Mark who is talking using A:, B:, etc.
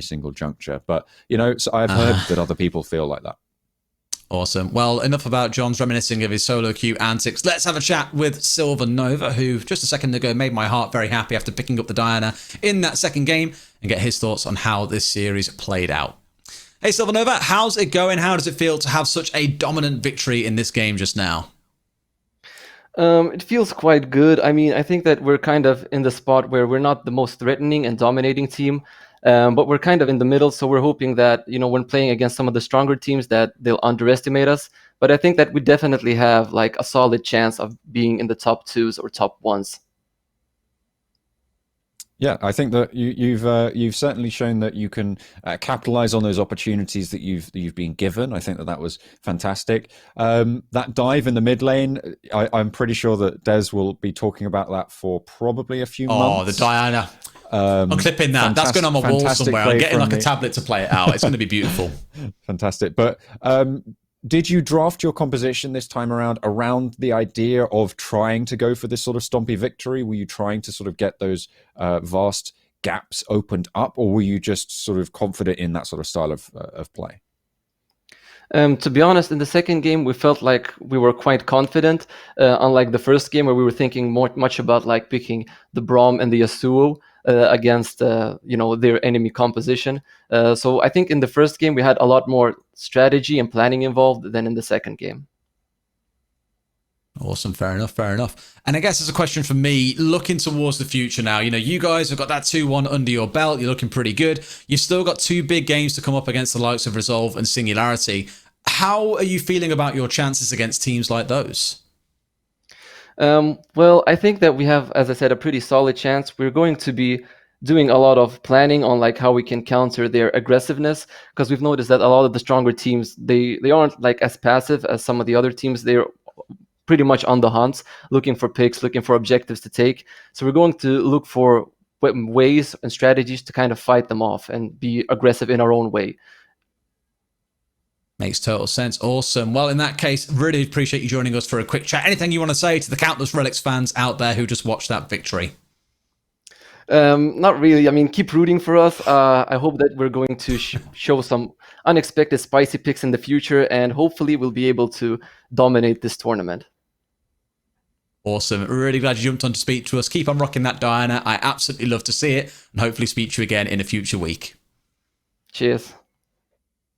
A: single juncture. But, so I've heard that other people feel like that.
B: Awesome. Well, enough about John's reminiscing of his solo queue antics. Let's have a chat with Silver Nova, who just a second ago made my heart very happy after picking up the Diana in that second game, and get his thoughts on how this series played out. Hey, Silver Nova, how's it going? How does it feel to have such a dominant victory in this game just now?
C: It feels quite good. I mean, I think that we're kind of in the spot where we're not the most threatening and dominating team, but we're kind of in the middle. So we're hoping that, when playing against some of the stronger teams, that they'll underestimate us. But I think that we definitely have like a solid chance of being in the top twos or top ones.
A: Yeah, I think that you've certainly shown that you can capitalize on those opportunities that you've been given. I think that was fantastic. That dive in the mid lane, I'm pretty sure that Des will be talking about that for probably a few months.
B: Oh, the Diana. I'm clipping that. That's going on my wall somewhere. I'm getting like a tablet to play it out. It's going to be beautiful.
A: Fantastic. But did you draft your composition this time around the idea of trying to go for this sort of stompy victory? Were you trying to sort of get those vast gaps opened up, or were you just sort of confident in that sort of style of play?
C: To be honest, in the second game, we felt like we were quite confident, unlike the first game where we were thinking much about like picking the Braum and the Yasuo against their enemy composition. So I think in the first game we had a lot more strategy and planning involved than in the second game.
B: Awesome. Fair enough. And I guess it's a question for me, looking towards the future now. You guys have got that 2-1 under your belt. You're looking pretty good. You've still got 2 big games to come up against the likes of Resolve and Singularity. How are you feeling about your chances against teams like those?
C: Well, I think that we have, as I said, a pretty solid chance. We're going to be doing a lot of planning on like how we can counter their aggressiveness, because we've noticed that a lot of the stronger teams, they aren't like as passive as some of the other teams. They're pretty much on the hunt, looking for picks, looking for objectives to take. So we're going to look for ways and strategies to kind of fight them off and be aggressive in our own way.
B: Makes total sense. Awesome. Well, in that case, really appreciate you joining us for a quick chat. Anything you want to say to the countless RLX fans out there who just watched that victory?
C: Not really. I mean, keep rooting for us. I hope that we're going to show some unexpected spicy picks in the future, and hopefully we'll be able to dominate this tournament.
B: Awesome. Really glad you jumped on to speak to us. Keep on rocking that Diana. I absolutely love to see it, and hopefully speak to you again in a future week.
C: Cheers.